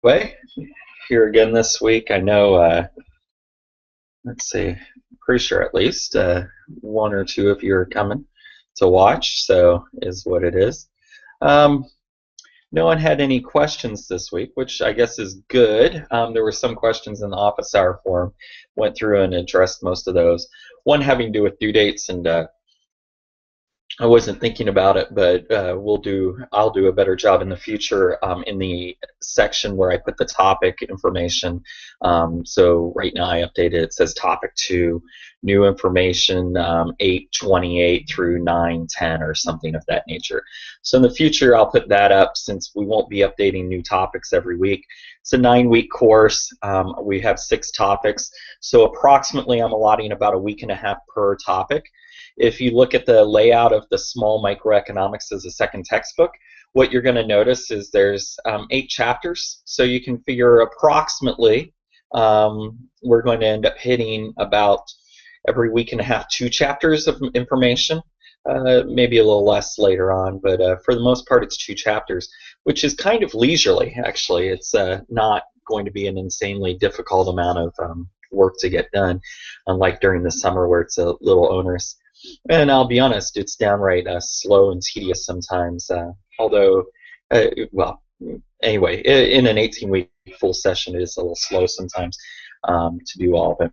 Way here again this week. I know, let's see, pretty sure at least one or two of you are coming to watch, so is what it is. Um, no one had any questions this week, which I guess is good. There were some questions in the office hour forum, went through and addressed most of those. One having to do with due dates, and I wasn't thinking about it, but I'll do a better job in the future in the section where I put the topic information. So right now I updated it. It says topic 2, new information 8:28 through 9:10 or something of that nature. So in the future I'll put that up since we won't be updating new topics every week. It's a 9-week course. We have 6 topics. So approximately I'm allotting about a week and a half per topic. If you look at the layout of the small microeconomics as a second textbook, what you're going to notice is there's 8 chapters, so you can figure approximately we're going to end up hitting about every week and a half 2 chapters of information, maybe a little less later on, but for the most part it's 2 chapters, which is kind of leisurely actually. It's not going to be an insanely difficult amount of work to get done, unlike during the summer where it's a little onerous. And I'll be honest, it's downright slow and tedious sometimes. Although, well, anyway, in an 18-week full session, it is a little slow sometimes to do all of it.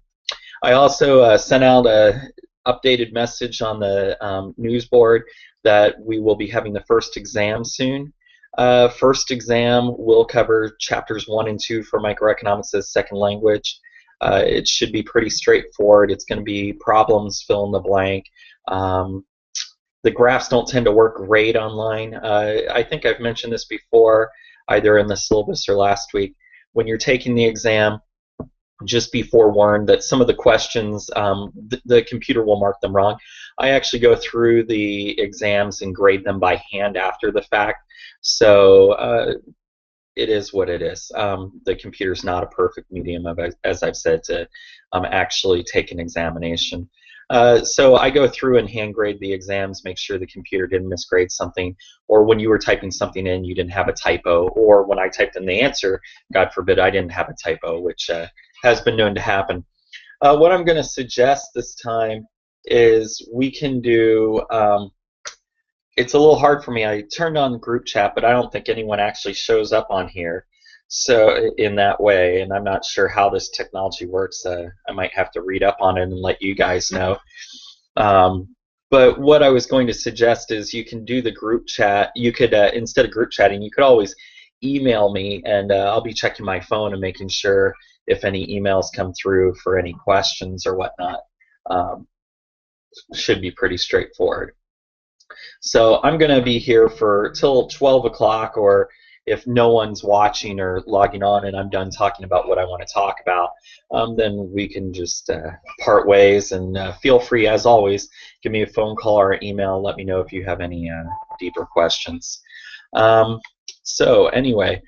I also sent out a updated message on the news board that we will be having the first exam soon. First exam will cover chapters 1 and 2 for microeconomics as second language. It should be pretty straightforward. It's going to be problems, fill in the blank. The graphs don't tend to work great online. I think I've mentioned this before, either in the syllabus or last week. When you're taking the exam, just be forewarned that some of the questions, the computer will mark them wrong. I actually go through the exams and grade them by hand after the fact. So it is what it is. The computer's not a perfect medium, as I've said, to actually take an examination. So I go through and hand grade the exams, make sure the computer didn't misgrade something, or when you were typing something in, you didn't have a typo, or when I typed in the answer, God forbid, I didn't have a typo, which has been known to happen. What I'm going to suggest this time is we can do it's a little hard for me. I turned on the group chat, but I don't think anyone actually shows up on here. So in that way, and I'm not sure how this technology works. I might have to read up on it and let you guys know. But what I was going to suggest is you can do the group chat. You could, instead of group chatting, you could always email me, and I'll be checking my phone and making sure if any emails come through for any questions or whatnot. Should be pretty straightforward. So I'm going to be here for till 12 o'clock, or if no one's watching or logging on and I'm done talking about what I want to talk about, then we can just part ways. And feel free, as always, give me a phone call or email. Let me know if you have any deeper questions. So anyway,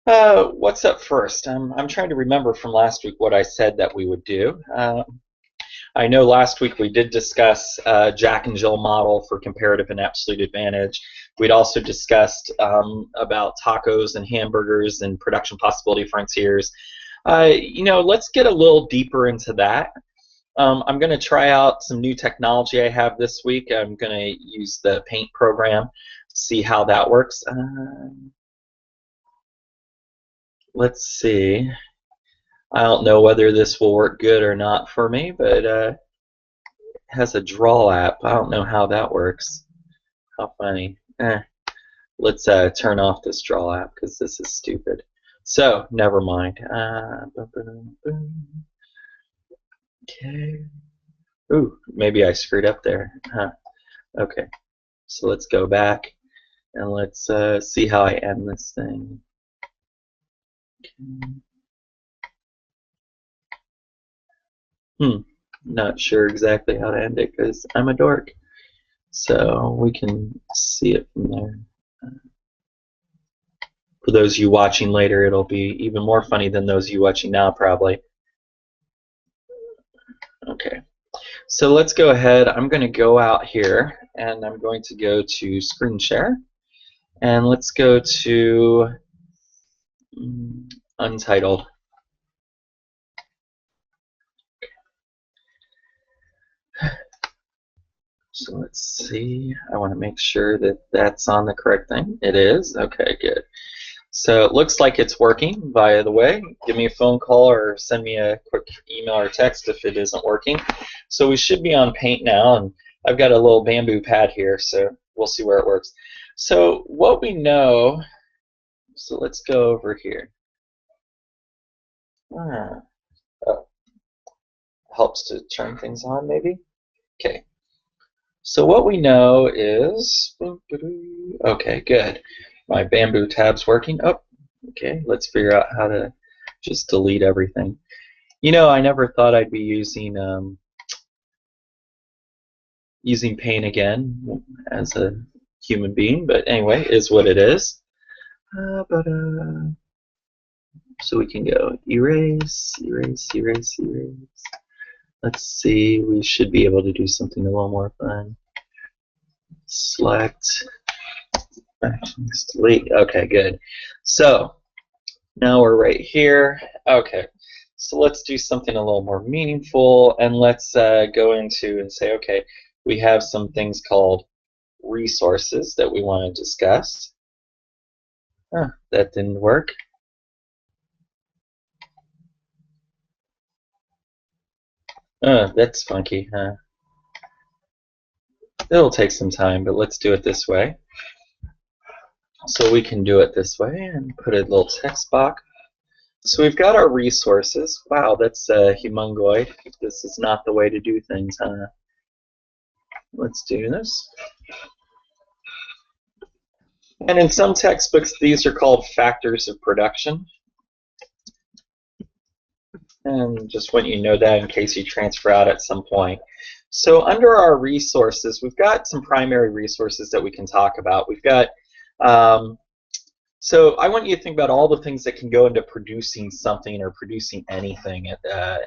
what's up first? I'm trying to remember from last week what I said that we would do. I know last week we did discuss Jack and Jill model for comparative and absolute advantage. We'd also discussed about tacos and hamburgers and production possibility frontiers. Let's get a little deeper into that. I'm going to try out some new technology I have this week. I'm going to use the Paint program, see how that works. Let's see. I don't know whether this will work good or not for me, but it has a draw app. I don't know how that works. How funny. Let's turn off this draw app because this is stupid. So, never mind. Okay. Ooh, maybe I screwed up there. Huh. Okay. So let's go back and let's see how I end this thing. Okay. Not sure exactly how to end it because I'm a dork. So we can see it from there. For those of you watching later, it'll be even more funny than those of you watching now, probably. Okay. So let's go ahead. I'm going to go out here, and I'm going to go to screen share. And let's go to Untitled. So let's see. I want to make sure that that's on the correct thing. It is. Okay, good. So it looks like it's working, by the way. Give me a phone call or send me a quick email or text if it isn't working. So we should be on Paint now, and I've got a little bamboo pad here, so we'll see where it works. So what we know, so let's go over here. Oh, helps to turn things on, maybe? Okay. So what we know is, okay, good. My bamboo tab's working. Oh, okay, let's figure out how to just delete everything. You know, I never thought I'd be using Paint again as a human being, but anyway, is what it is. So we can go erase, erase, erase, erase. Let's see, we should be able to do something a little more fun. Select, actions, delete. Okay, good. So now we're right here. Okay, so let's do something a little more meaningful, and let's go into and say, okay, we have some things called resources that we want to discuss. That didn't work. That's funky, huh? It'll take some time, but let's do it this way. So we can do it this way and put a little text box. So we've got our resources. Wow, that's humongoid. This is not the way to do things, huh? Let's do this. And in some textbooks, these are called factors of production. And just want you to know that in case you transfer out at some point. So under our resources, we've got some primary resources that we can talk about. We've got, so I want you to think about all the things that can go into producing something or producing anything at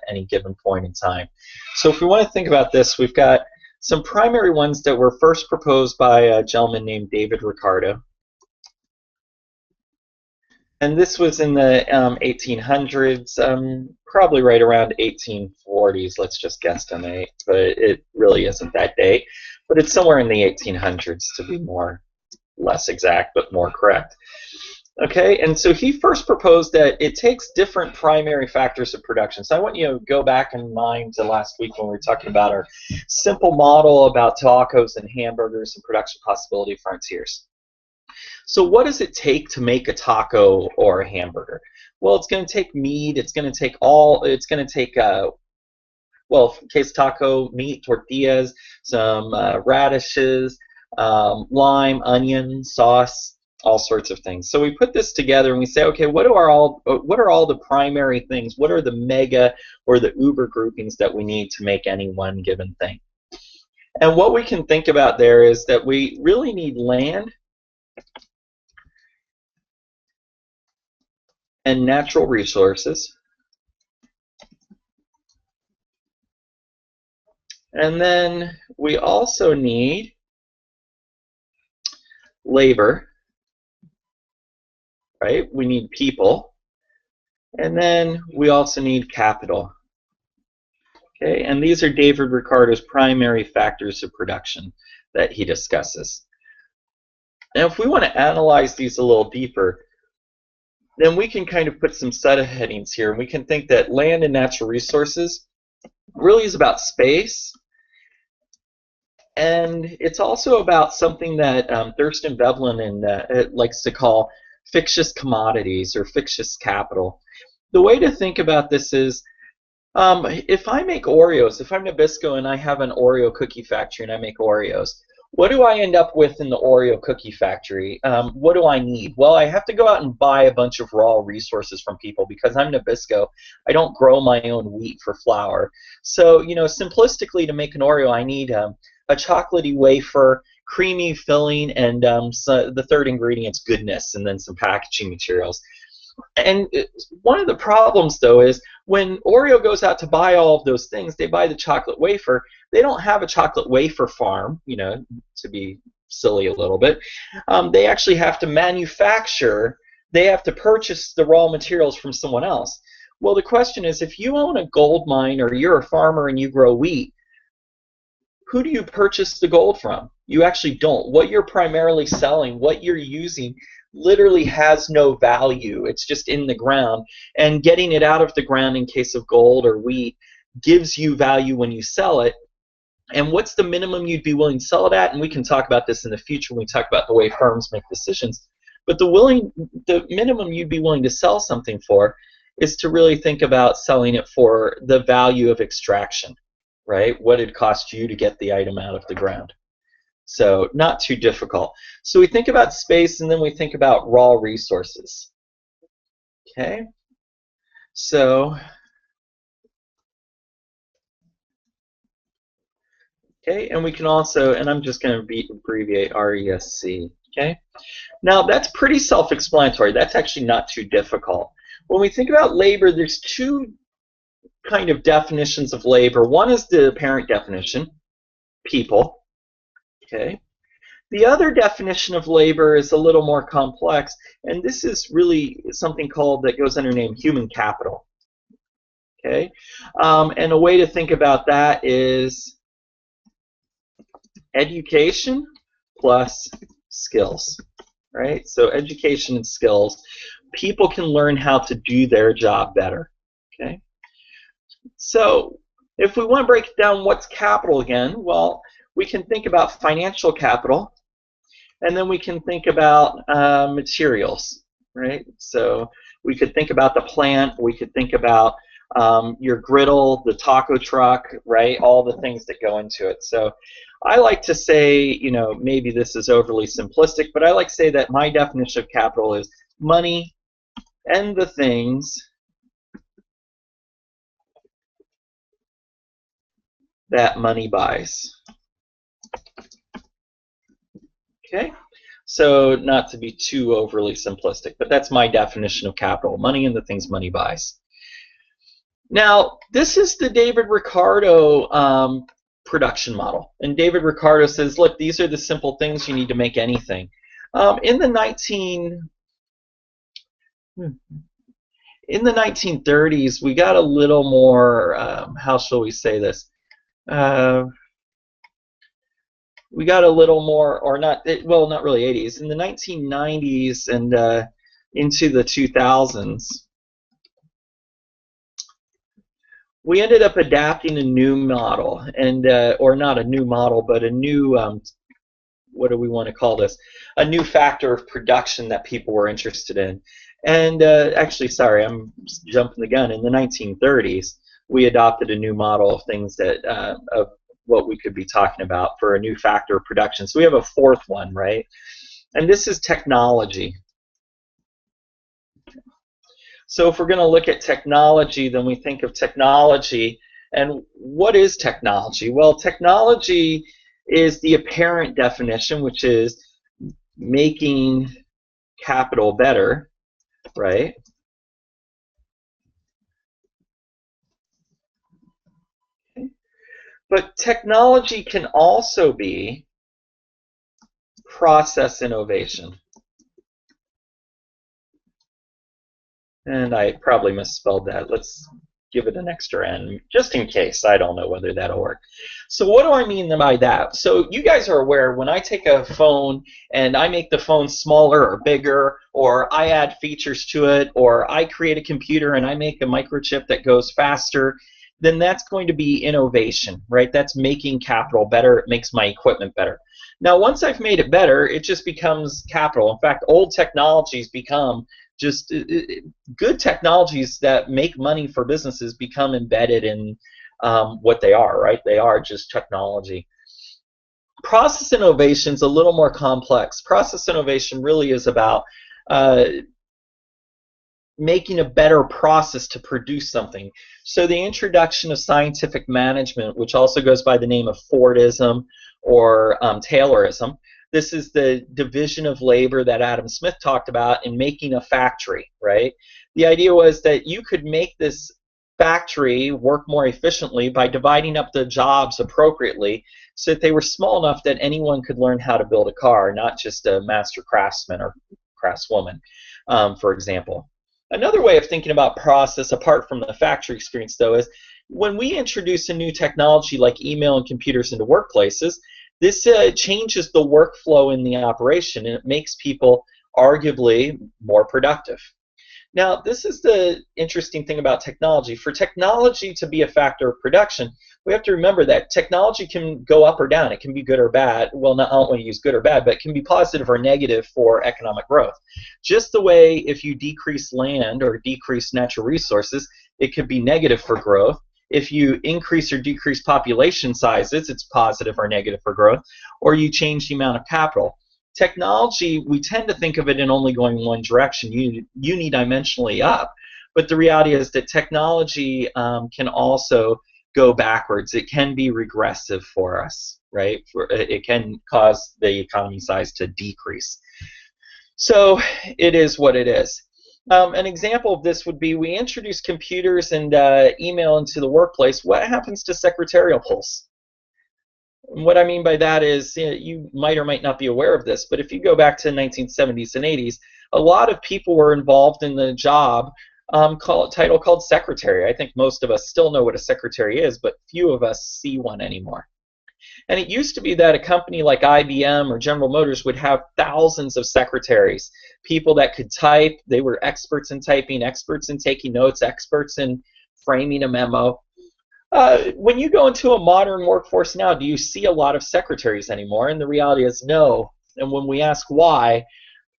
any given point in time. So if we want to think about this, we've got some primary ones that were first proposed by a gentleman named David Ricardo. And this was in the 1800s, probably right around 1840s, let's just guesstimate, but it really isn't that date. But it's somewhere in the 1800s to be less exact, but more correct. Okay, and so he first proposed that it takes different primary factors of production. So I want you to go back in mind to last week when we were talking about our simple model about tacos and hamburgers and production possibility frontiers. So what does it take to make a taco or a hamburger? Well, it's going to take meat. It's going to take well, in case taco, meat, tortillas, some radishes, lime, onion, sauce, all sorts of things. So we put this together and we say, okay, what are all the primary things? What are the mega or the uber groupings that we need to make any one given thing? And what we can think about there is that we really need land and natural resources. And then we also need labor, right? We need people. And then we also need capital. Okay, and these are David Ricardo's primary factors of production that he discusses. Now, if we want to analyze these a little deeper, then we can kind of put some subheadings here, and we can think that land and natural resources really is about space, and it's also about something that Thurston Veblen likes to call fictitious commodities or fictitious capital. The way to think about this is, if I make Oreos, if I'm Nabisco and I have an Oreo cookie factory and I make Oreos, what do I end up with in the Oreo cookie factory? What do I need? Well, I have to go out and buy a bunch of raw resources from people because I'm Nabisco. I don't grow my own wheat for flour. So, you know, simplistically, to make an Oreo, I need a chocolatey wafer, creamy filling, and so the third ingredient's goodness, and then some packaging materials. And one of the problems, though, is when Oreo goes out to buy all of those things, they buy the chocolate wafer. They don't have a chocolate wafer farm, you know, to be silly a little bit. They actually have to manufacture they have to purchase the raw materials from someone else. Well, the question is, if you own a gold mine or you're a farmer and you grow wheat, who do you purchase the gold from? You actually don't. What you're primarily selling, what you're using, literally has no value. It's just in the ground. And getting it out of the ground in case of gold or wheat gives you value when you sell it. And what's the minimum you'd be willing to sell it at? And we can talk about this in the future when we talk about the way firms make decisions. But the minimum you'd be willing to sell something for is to really think about selling it for the value of extraction, right? What it cost you to get the item out of the ground. So not too difficult. So we think about space, and then we think about raw resources. Okay? So, okay, and we can also, and I'm just going to abbreviate RESC. Okay? Now that's pretty self-explanatory. That's actually not too difficult. When we think about labor, there's two kind of definitions of labor. One is the apparent definition, people. Okay. The other definition of labor is a little more complex, and this is really something called, that goes under the name human capital. Okay. And a way to think about that is education plus skills. Right? So education and skills. People can learn how to do their job better. Okay. So if we want to break down what's capital again, well, we can think about financial capital, and then we can think about materials, right? So we could think about the plant, we could think about your griddle, the taco truck, right? All the things that go into it. So I like to say, you know, maybe this is overly simplistic, but I like to say that my definition of capital is money and the things that money buys. Okay, so not to be too overly simplistic, but that's my definition of capital: money and the things money buys. Now, this is the David Ricardo production model, and David Ricardo says, look, these are the simple things you need to make anything. In the 1930s, we got a little more, how shall we say this? We got a little more, or not, well, not really 80s. In the 1990s and into the 2000s, we ended up adapting a new model, and or not a new model, but a new, what do we want to call this? A new factor of production that people were interested in. And actually, sorry, I'm jumping the gun. In the 1930s, we adopted a new model of things that of what we could be talking about for a new factor of production. So we have a fourth one, right? And this is technology. So if we're going to look at technology, then we think of technology. And what is technology? Well, technology is the apparent definition, which is making capital better, right? Okay. But technology can also be process innovation. And I probably misspelled that. Let's give it an extra N, just in case. I don't know whether that'll work. So what do I mean by that? So you guys are aware, when I take a phone and I make the phone smaller or bigger, or I add features to it, or I create a computer and I make a microchip that goes faster, then that's going to be innovation, right? That's making capital better. It makes my equipment better. Now, once I've made it better, it just becomes capital. In fact, old technologies become just good technologies that make money for businesses become embedded in what they are, right? They are just technology. Process innovation is a little more complex. Process innovation really is about making a better process to produce something. So the introduction of scientific management, which also goes by the name of Fordism or Taylorism, this is the division of labor that Adam Smith talked about in making a factory, right? The idea was that you could make this factory work more efficiently by dividing up the jobs appropriately so that they were small enough that anyone could learn how to build a car, not just a master craftsman or craftswoman. for example. Another way of thinking about process apart from the factory experience, though, is when we introduce a new technology like email and computers into workplaces, this changes the workflow in the operation, and it makes people arguably more productive. Now, this is the interesting thing about technology. For technology to be a factor of production, we have to remember that technology can go up or down. It can be good or bad. Well, not, I don't want to use good or bad, but it can be positive or negative for economic growth. Just the way if you decrease land or decrease natural resources, it could be negative for growth. If you increase or decrease population sizes, it's positive or negative for growth, or you change the amount of capital. Technology, we tend to think of it in only going one direction, unidimensionally up. But the reality is that technology can also go backwards. It can be regressive for us, right? It can cause the economy size to decrease. So it is what it is. An example of this would be we introduce computers and email into the workplace. What happens to secretarial pulse? What I mean by that is, you might or might not be aware of this, but if you go back to the 1970s and 80s, a lot of people were involved in the job title called secretary. I think most of us still know what a secretary is, but few of us see one anymore. And it used to be that a company like IBM or General Motors would have thousands of secretaries, people that could type. They were experts in typing, experts in taking notes, experts in framing a memo. When you go into a modern workforce now, do you see a lot of secretaries anymore? And the reality is no. And when we ask why,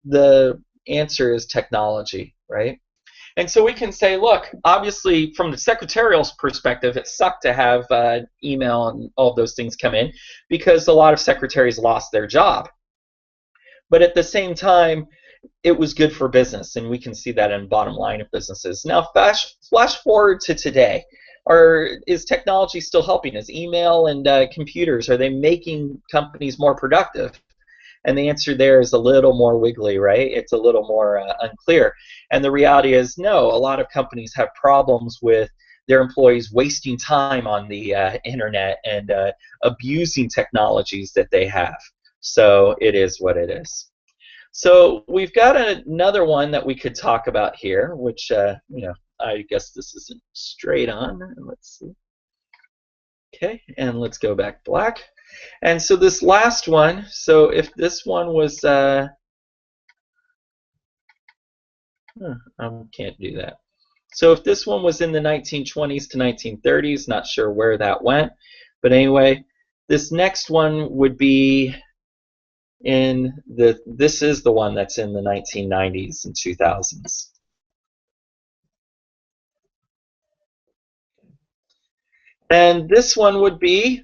the answer is technology, right? And so we can say, look, obviously from the secretarial perspective, it sucked to have email and all those things come in because a lot of secretaries lost their job. But at the same time, it was good for business, and we can see that in the bottom line of businesses. Now, flash forward to today. Is technology still helping? Is email and computers, are they making companies more productive? And the answer there is a little more wiggly, right? It's a little more unclear. And the reality is no, a lot of companies have problems with their employees wasting time on the internet and abusing technologies that they have. So it is what it is. So we've got another one that we could talk about here, which, I guess this isn't straight on. Let's see. Okay, and let's go back black. And so this last one, so if this one was, I can't do that. So if this one was in the 1920s to 1930s, not sure where that went, but anyway, this next one would be this is the one that's in the 1990s and 2000s. And this one would be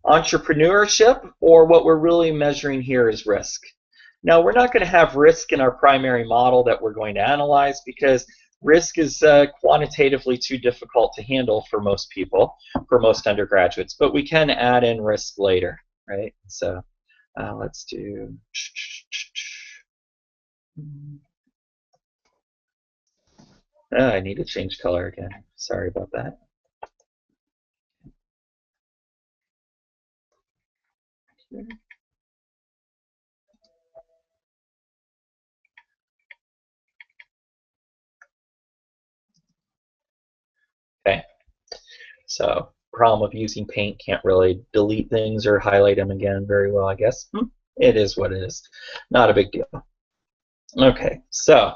entrepreneurship, or what we're really measuring here is risk. Now, we're not going to have risk in our primary model that we're going to analyze because risk is quantitatively too difficult to handle for most people, for most undergraduates, but we can add in risk later, right? So let's do... I need to change color again. Sorry about that. Okay. So, problem of using paint, can't really delete things or highlight them again very well, I guess. It is what it is. Not a big deal. Okay, so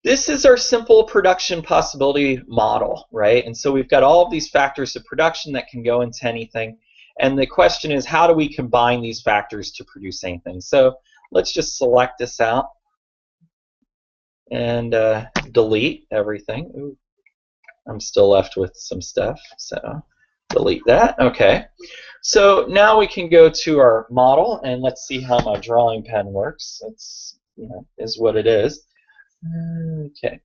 this is our simple production possibility model, right? And so we've got all of these factors of production that can go into anything. And the question is, how do we combine these factors to produce anything? So let's just select this out and delete everything. Ooh, I'm still left with some stuff, so delete that. Okay. So now we can go to our model, and let's see how my drawing pen works. It's, is what it is. Okay.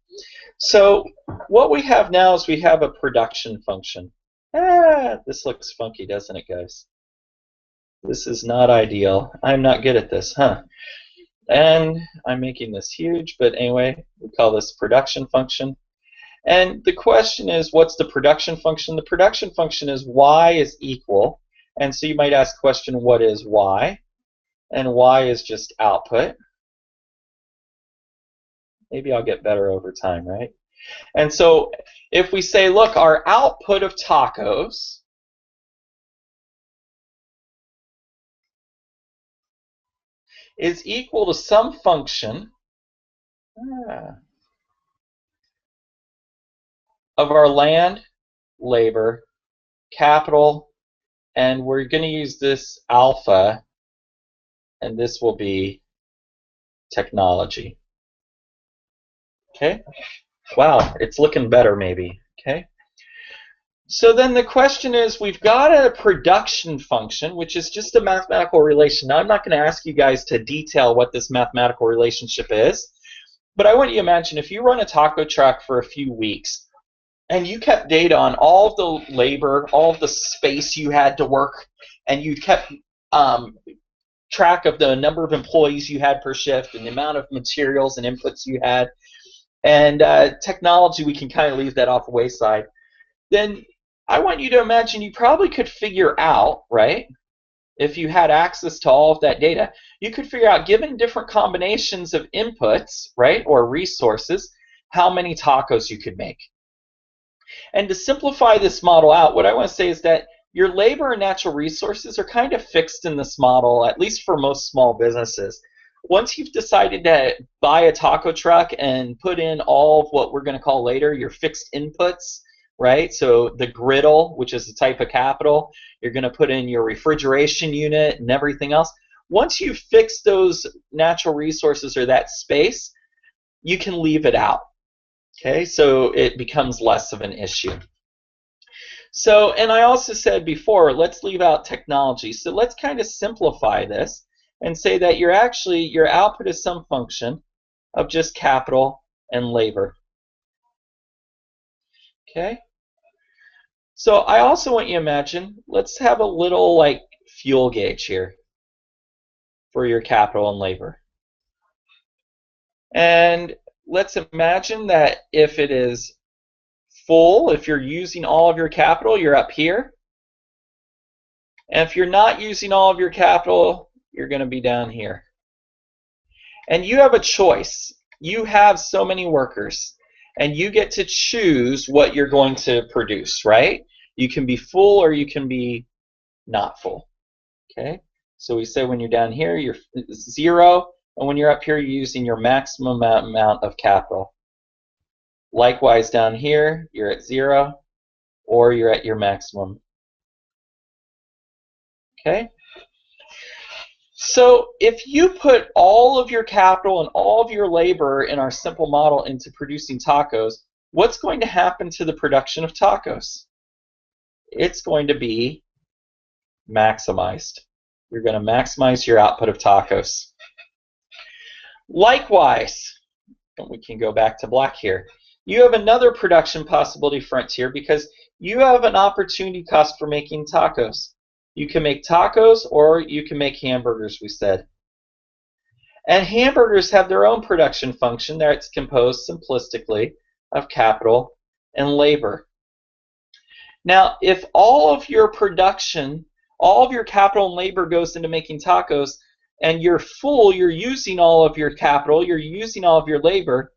So what we have now is we have a production function. This looks funky, doesn't it, guys? This is not ideal. I'm not good at this, huh? And I'm making this huge, but anyway, we call this production function. And the question is, what's the production function? The production function is y is equal. And so you might ask the question, what is y? And y is just output. Maybe I'll get better over time, right? And so if we say, look, our output of tacos is equal to some function of our land, labor, capital, and we're going to use this alpha, and this will be technology. Okay? Wow, it's looking better maybe. Okay? So then the question is, we've got a production function, which is just a mathematical relation. Now, I'm not going to ask you guys to detail what this mathematical relationship is, but I want you to imagine if you run a taco truck for a few weeks and you kept data on all of the labor, all of the space you had to work, and you kept track of the number of employees you had per shift and the amount of materials and inputs you had, and technology, we can kind of leave that off the wayside, then I want you to imagine you probably could figure out, right, if you had access to all of that data, you could figure out, given different combinations of inputs, right, or resources, how many tacos you could make. And to simplify this model out, what I want to say is that your labor and natural resources are kind of fixed in this model, at least for most small businesses. Once you've decided to buy a taco truck and put in all of what we're going to call later your fixed inputs, right? So the griddle, which is a type of capital, you're going to put in your refrigeration unit and everything else. Once you fix those natural resources or that space, you can leave it out. Okay, so it becomes less of an issue. So, and I also said before, let's leave out technology. So let's kind of simplify this and say that your output is some function of just capital and labor. Okay? So I also want you to imagine, let's have a little like fuel gauge here for your capital and labor. And let's imagine that if it is full, if you're using all of your capital, you're up here. And if you're not using all of your capital, you're going to be down here. And you have a choice. You have so many workers, and you get to choose what you're going to produce, right? You can be full or you can be not full. Okay? So we say when you're down here, you're 0, and when you're up here, you're using your maximum amount of capital. Likewise, down here, you're at 0, or you're at your maximum. Okay? So if you put all of your capital and all of your labor in our simple model into producing tacos, what's going to happen to the production of tacos? It's going to be maximized. You're going to maximize your output of tacos. Likewise, and we can go back to black here, you have another production possibility frontier because you have an opportunity cost for making tacos. You can make tacos or you can make hamburgers, we said. And hamburgers have their own production function that's composed simplistically of capital and labor. Now, if all of your production, all of your capital and labor goes into making tacos, and you're full, you're using all of your capital, you're using all of your labor,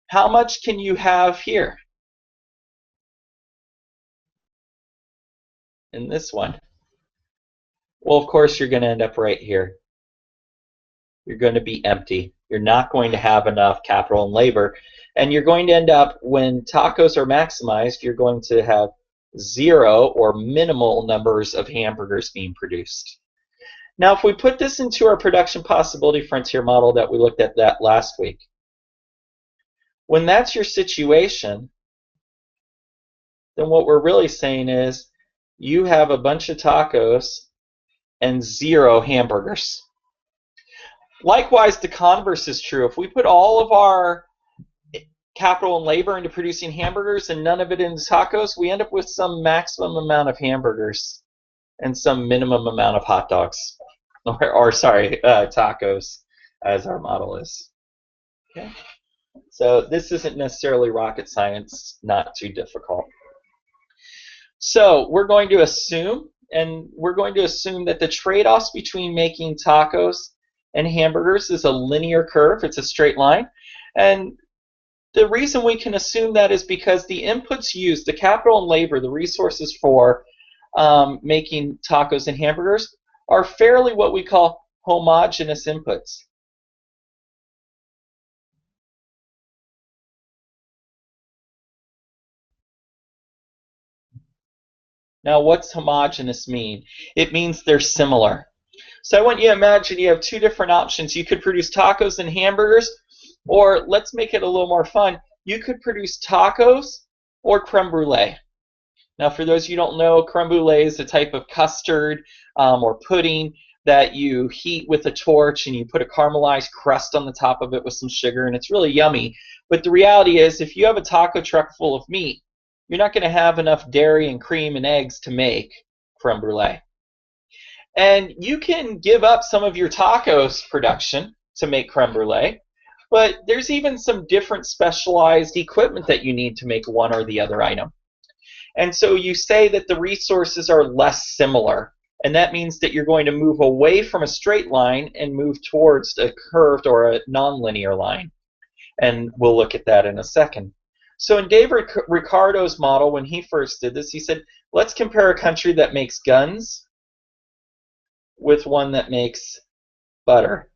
how much can you have here? In this one. Well, of course, you're going to end up right here. You're going to be empty. You're not going to have enough capital and labor. And you're going to end up, when tacos are maximized, you're going to have 0 or minimal numbers of hamburgers being produced. Now, if we put this into our production possibility frontier model that we looked at that last week, when that's your situation, then what we're really saying is you have a bunch of tacos and 0 hamburgers. Likewise, the converse is true. If we put all of our capital and labor into producing hamburgers and none of it into tacos, we end up with some maximum amount of hamburgers and some minimum amount of hot dogs. Or tacos, as our model is. Okay? So this isn't necessarily rocket science, not too difficult. So we're going to assume that the trade-offs between making tacos and hamburgers is a linear curve. It's a straight line. And the reason we can assume that is because the inputs used, the capital and labor, the resources for making tacos and hamburgers are fairly what we call homogeneous inputs. Now, what's homogeneous mean? It means they're similar. So I want you to imagine you have two different options. You could produce tacos and hamburgers, or let's make it a little more fun. You could produce tacos or creme brulee. Now, for those of you who don't know, creme brulee is a type of custard or pudding that you heat with a torch, and you put a caramelized crust on the top of it with some sugar, and it's really yummy. But the reality is, if you have a taco truck full of meat, you're not going to have enough dairy and cream and eggs to make creme brulee. And you can give up some of your tacos production to make creme brulee, but there's even some different specialized equipment that you need to make one or the other item. And so you say that the resources are less similar, and that means that you're going to move away from a straight line and move towards a curved or a nonlinear line. And we'll look at that in a second. So in Dave Ricardo's model, when he first did this, he said, let's compare a country that makes guns with one that makes butter.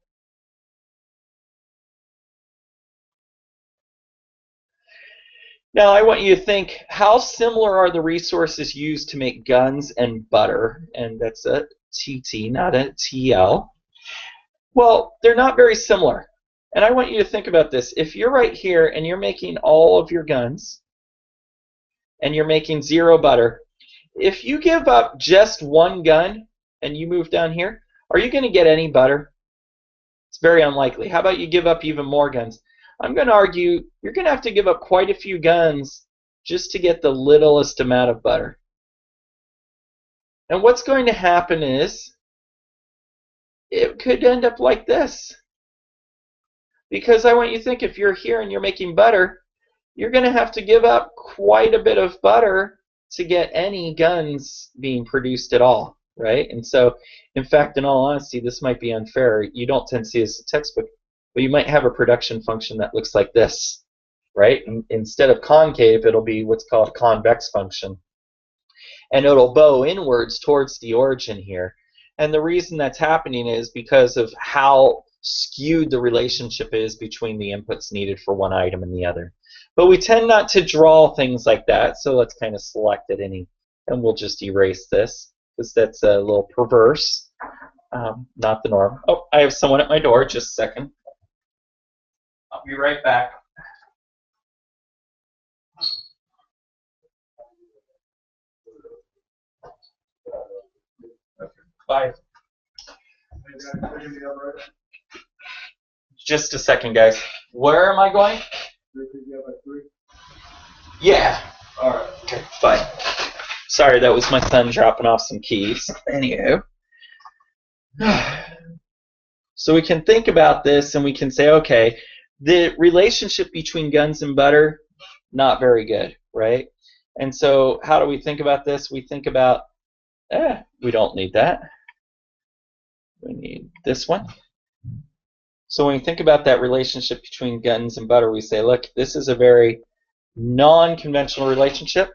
Now I want you to think, how similar are the resources used to make guns and butter? And that's a TT, not a TL. Well, they're not very similar. And I want you to think about this. If you're right here and you're making all of your guns and you're making 0 butter, if you give up just one gun and you move down here, are you going to get any butter? It's very unlikely. How about you give up even more guns? I'm going to argue you're going to have to give up quite a few guns just to get the littlest amount of butter. And what's going to happen is it could end up like this. Because I want you to think, if you're here and you're making butter, you're going to have to give up quite a bit of butter to get any guns being produced at all, right? And so, in fact, in all honesty, this might be unfair. You don't tend to see this in textbook, but you might have a production function that looks like this, right? Instead of concave, it'll be what's called a convex function. And it'll bow inwards towards the origin here. And the reason that's happening is because of how skewed the relationship is between the inputs needed for one item and the other. But we tend not to draw things like that, so let's kind of select it and we'll just erase this, because that's a little perverse, not the norm. Oh, I have someone at my door, just a second. I'll be right back. Okay, bye. Just a second, guys. Where am I going? Yeah. All right. Okay, fine. Sorry, that was my son dropping off some keys. Anywho. So we can think about this and we can say, okay, the relationship between guns and butter, not very good, right? And so how do we think about this? We think about, we don't need that. We need this one. So when we think about that relationship between guns and butter, we say, look, this is a very non-conventional relationship.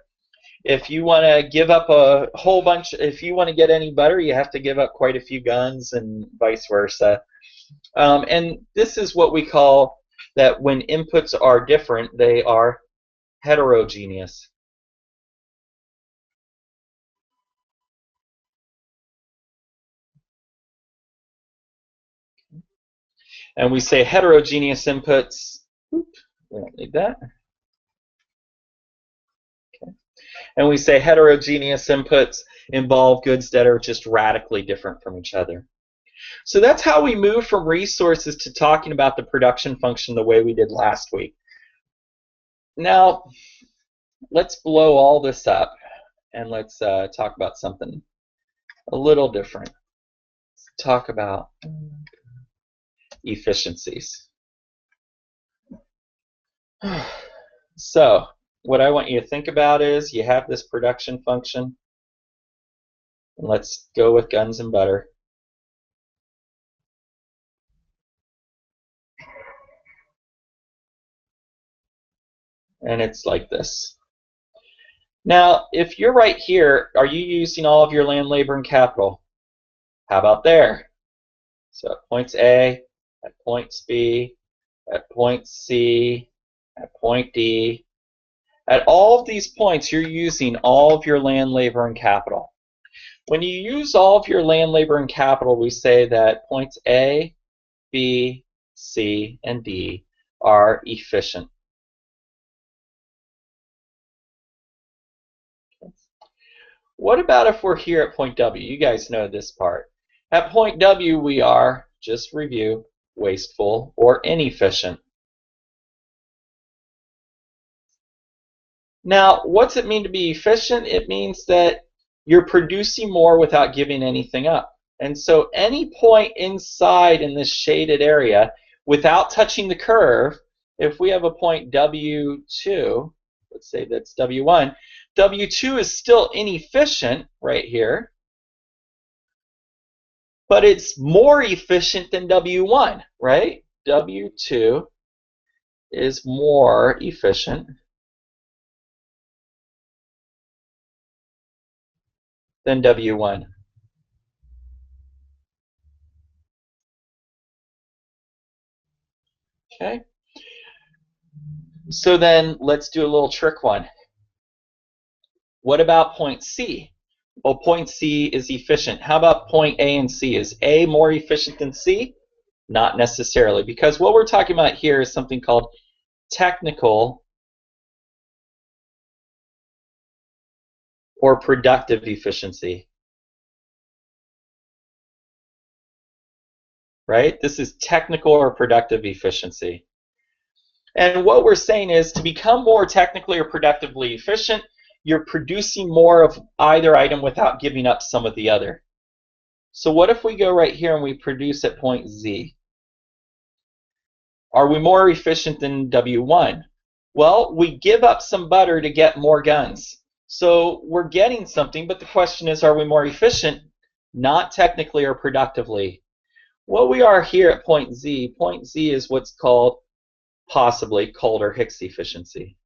If you want to give up a whole bunch, if you want to get any butter, you have to give up quite a few guns and vice versa. And this is what we call that when inputs are different, they are heterogeneous. And we say heterogeneous inputs, we don't need that. Okay. And we say heterogeneous inputs involve goods that are just radically different from each other. So that's how we move from resources to talking about the production function the way we did last week. Now, let's blow all this up and let's talk about something a little different. Let's talk about efficiencies. So, what I want you to think about is you have this production function. And let's go with guns and butter. and it's like this. Now, if you're right here, are you using all of your land, labor, and capital? How about there? So at points A, at points B, at point C, at point D, at all of these points, you're using all of your land, labor, and capital. When you use all of your land, labor, and capital, we say that points A, B, C, and D are efficient. What about if we're here at point W? You guys know this part. At point W, we are, just review, wasteful or inefficient. Now, what's it mean to be efficient? It means that you're producing more without giving anything up. And so any point inside in this shaded area, without touching the curve, if we have a point W2, let's say that's W1, W2 is still inefficient right here, but it's more efficient than W1, right? W2 is more efficient than W1. Okay. So then let's do a little trick one. What about point C? Well, point C is efficient. How about point A and C? Is A more efficient than C? Not necessarily, because what we're talking about here is something called technical or productive efficiency. Right? This is technical or productive efficiency. And what we're saying is to become more technically or productively efficient, you're producing more of either item without giving up some of the other. So what if we go right here and we produce at point Z? Are we more efficient than W1? Well, we give up some butter to get more guns. So we're getting something, but the question is, are we more efficient? Not technically or productively. What we are here at point Z is what's called possibly Calder-Hicks efficiency.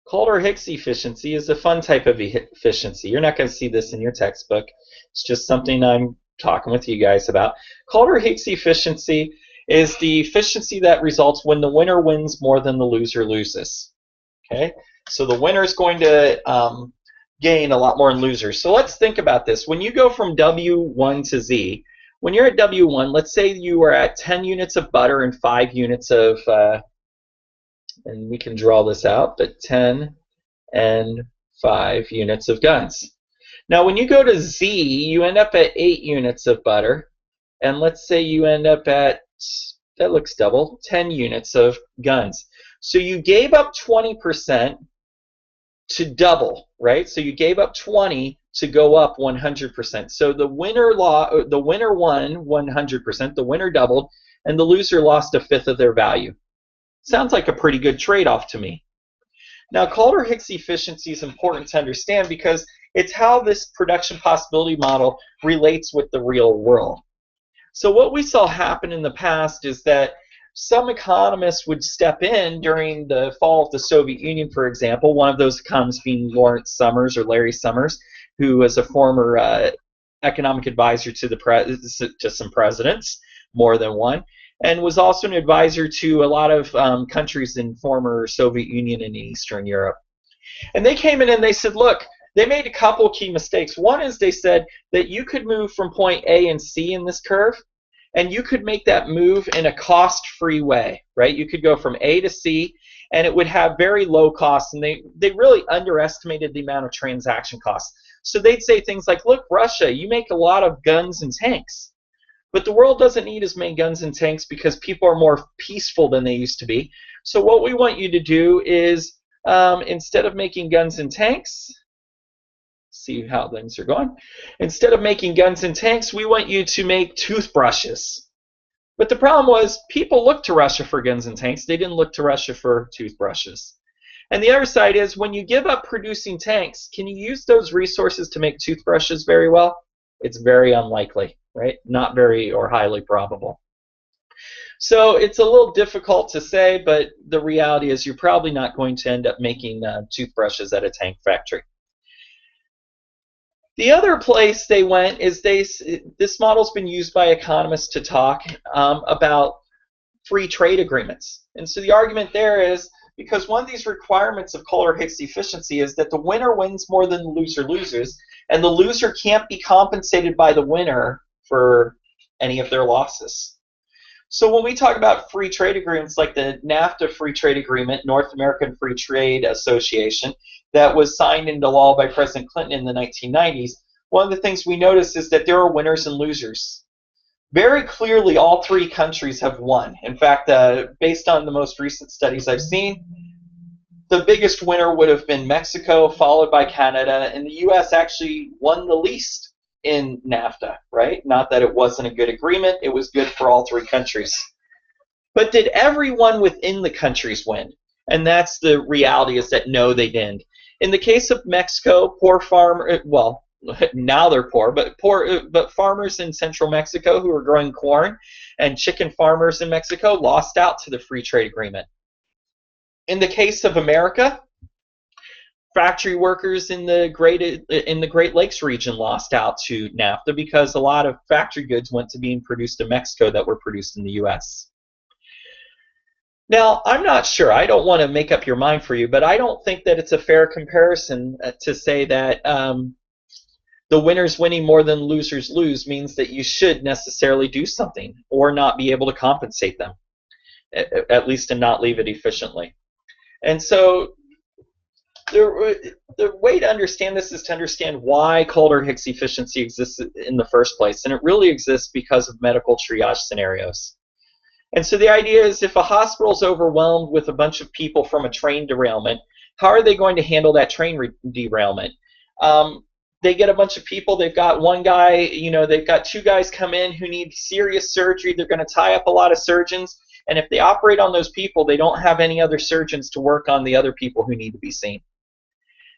Calder-Hicks efficiency is a fun type of efficiency. You're not going to see this in your textbook. It's just something I'm talking with you guys about. Calder-Hicks efficiency is the efficiency that results when the winner wins more than the loser loses. Okay, so the winner is going to gain a lot more than losers. So let's think about this. When you go from W1 to Z, when you're at W1, let's say you are at 10 units of butter and 5 units of, and we can draw this out, but 10 and 5 units of guns. Now when you go to Z, you end up at 8 units of butter, and let's say you end up at, that looks double, 10 units of guns. So you gave up 20% to double, right? So you gave up 20 to go up 100%. So the winner won 100%, the winner doubled, and the loser lost a fifth of their value. Sounds like a pretty good trade-off to me. Now, Calder-Hicks efficiency is important to understand because it's how this production possibility model relates with the real world. So what we saw happen in the past is that some economists would step in during the fall of the Soviet Union, for example. One of those economists being Lawrence Summers or Larry Summers, who was a former economic advisor to some presidents, more than one, and was also an advisor to a lot of countries in former Soviet Union and Eastern Europe. And they came in and they said, look, they made a couple key mistakes. One is they said that you could move from point A and C in this curve, and you could make that move in a cost-free way, right? You could go from A to C, and it would have very low costs, and they really underestimated the amount of transaction costs. So they'd say things like, look, Russia, you make a lot of guns and tanks, but the world doesn't need as many guns and tanks because people are more peaceful than they used to be. So what we want you to do is, instead of making guns and tanks, see how things are going. Instead of making guns and tanks, we want you to make toothbrushes. But the problem was people looked to Russia for guns and tanks. They didn't look to Russia for toothbrushes. And the other side is when you give up producing tanks, can you use those resources to make toothbrushes very well? It's very unlikely, right? Not very or highly probable. So it's a little difficult to say, but the reality is you're probably not going to end up making toothbrushes at a tank factory. The other place they went is this model's been used by economists to talk about free trade agreements. And so the argument there is because one of these requirements of Calder-Hicks efficiency is that the winner wins more than the loser loses, and the loser can't be compensated by the winner for any of their losses. So when we talk about free trade agreements like the NAFTA Free Trade Agreement, North American Free Trade Association, that was signed into law by President Clinton in the 1990s, one of the things we notice is that there are winners and losers. Very clearly, all three countries have won. In fact, based on the most recent studies I've seen, the biggest winner would have been Mexico, followed by Canada, and the U.S. actually won the least in NAFTA, right? Not that it wasn't a good agreement, it was good for all three countries. But did everyone within the countries win? And that's the reality, is that no, they didn't. In the case of Mexico, poor farmer, well, now they're but farmers in central Mexico who are growing corn and chicken farmers in Mexico lost out to the free trade agreement. In the case of America, factory workers in the Great Lakes region lost out to NAFTA because a lot of factory goods went to being produced in Mexico that were produced in the US. Now, I'm not sure, I don't want to make up your mind for you, but I don't think that it's a fair comparison to say that the winners winning more than losers lose means that you should necessarily do something or not be able to compensate them, at least, and not leave it efficiently. And so the way to understand this is to understand why Calder-Hicks efficiency exists in the first place. And it really exists because of medical triage scenarios. And so the idea is if a hospital is overwhelmed with a bunch of people from a train derailment, how are they going to handle that train derailment? They get a bunch of people, they've got one guy, they've got two guys come in who need serious surgery, they're going to tie up a lot of surgeons, and if they operate on those people, they don't have any other surgeons to work on the other people who need to be seen.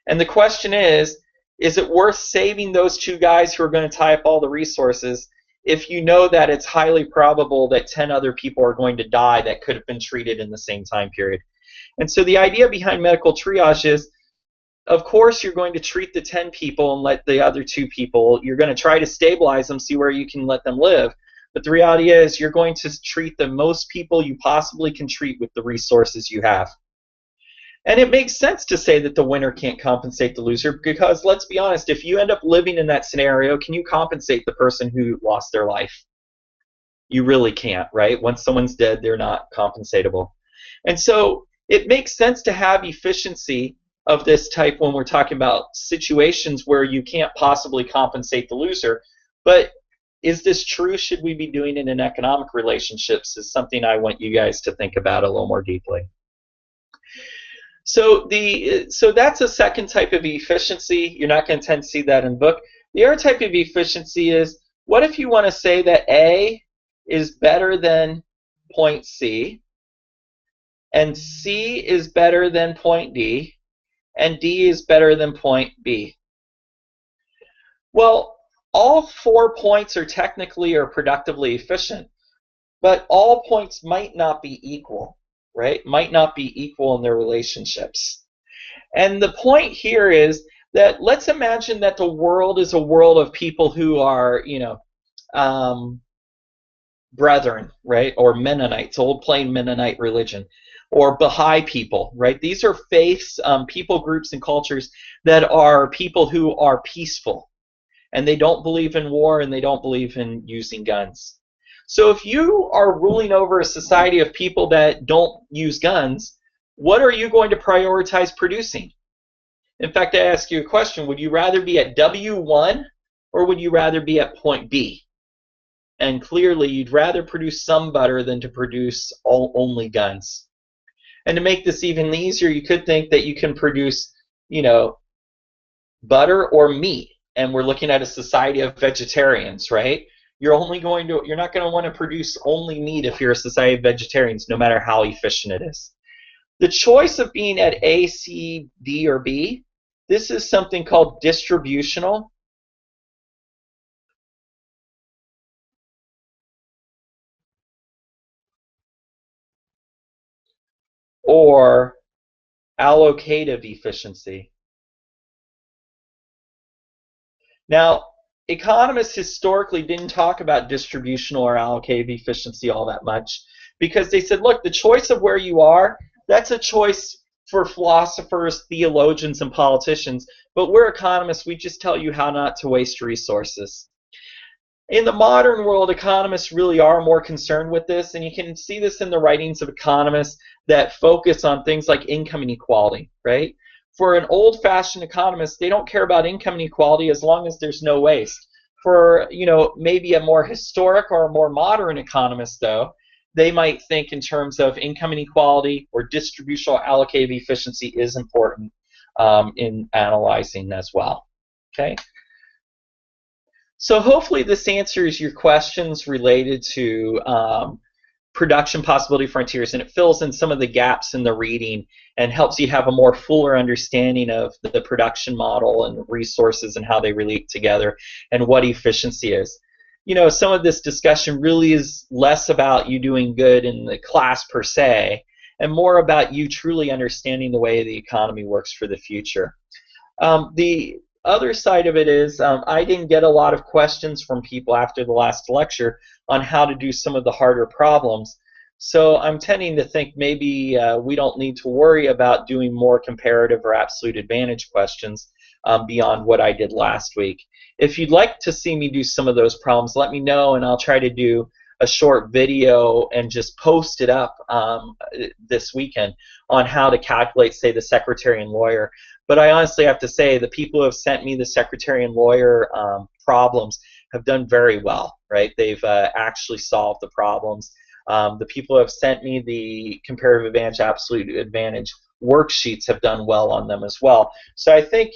And the question is it worth saving those two guys who are going to tie up all the resources if you know that it's highly probable that 10 other people are going to die that could have been treated in the same time period? And so the idea behind medical triage is, of course, you're going to treat the 10 people and let the other 2 people, you're going to try to stabilize them, see where you can let them live. But the reality is you're going to treat the most people you possibly can treat with the resources you have. And it makes sense to say that the winner can't compensate the loser because, let's be honest, if you end up living in that scenario, can you compensate the person who lost their life? You really can't, right? Once someone's dead, they're not compensatable. And so it makes sense to have efficiency of this type when we're talking about situations where you can't possibly compensate the loser. But is this true? Should we be doing it in economic relationships? Is something I want you guys to think about a little more deeply. So that's a second type of efficiency. You're not going to tend to see that in the book. The other type of efficiency is, what if you want to say that A is better than point C, and C is better than point D, and D is better than point B? Well, all 4 points are technically or productively efficient, but all points might not be equal, right? Might not be equal in their relationships. And the point here is that let's imagine that the world is a world of people who are, brethren, right? Or Mennonites, old plain Mennonite religion, or Baha'i people, right? These are faiths, people groups and cultures that are people who are peaceful, and they don't believe in war and they don't believe in using guns. So if you are ruling over a society of people that don't use guns, what are you going to prioritize producing? In fact, I ask you a question. Would you rather be at W1 or would you rather be at point B? And clearly, you'd rather produce some butter than to produce only guns. And to make this even easier, you could think that you can produce, butter or meat. And we're looking at a society of vegetarians, right? You're not going to want to produce only meat if you're a society of vegetarians, no matter how efficient it is. The choice of being at A, C, D, or B, this is something called distributional. or allocative efficiency? Now, economists historically didn't talk about distributional or allocative efficiency all that much because they said, look, the choice of where you are, that's a choice for philosophers, theologians, and politicians, but we're economists, we just tell you how not to waste resources. In the modern world, economists really are more concerned with this, and you can see this in the writings of economists that focus on things like income inequality, right? For an old-fashioned economist, they don't care about income inequality as long as there's no waste. For, maybe a more historic or a more modern economist, though, they might think in terms of income inequality or distributional allocative efficiency is important in analyzing as well, okay? So hopefully this answers your questions related to production possibility frontiers, and it fills in some of the gaps in the reading and helps you have a more fuller understanding of the production model and resources and how they relate together and what efficiency is. Some of this discussion really is less about you doing good in the class per se and more about you truly understanding the way the economy works for the future. The other side of it is I didn't get a lot of questions from people after the last lecture on how to do some of the harder problems. So I'm tending to think maybe we don't need to worry about doing more comparative or absolute advantage questions beyond what I did last week. If you'd like to see me do some of those problems, let me know, and I'll try to do a short video and just post it up this weekend on how to calculate, say, the secretary and lawyer. But I honestly have to say the people who have sent me the secretary and lawyer problems have done very well, right? They've actually solved the problems. The people who have sent me the comparative advantage, absolute advantage worksheets have done well on them as well. So I think,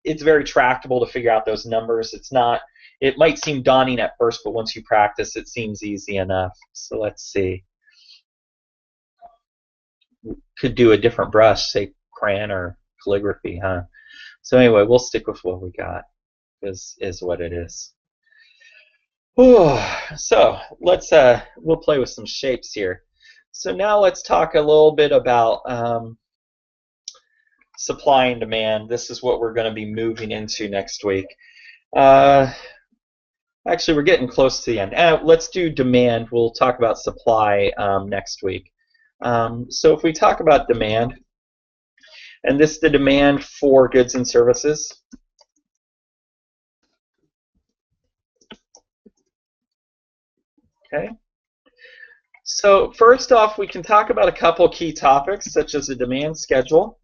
it's very tractable to figure out those numbers. It might seem daunting at first, but once you practice, it seems easy enough. So let's see. Could do a different brush, say crayon or calligraphy, huh? So anyway, we'll stick with what we got, is what it is. So we'll play with some shapes here. So now let's talk a little bit about supply and demand. This is what we're going to be moving into next week. Actually, we're getting close to the end. Let's do demand. We'll talk about supply next week. So if we talk about demand, and this is the demand for goods and services. Okay. So first off, we can talk about a couple key topics, such as the demand schedule.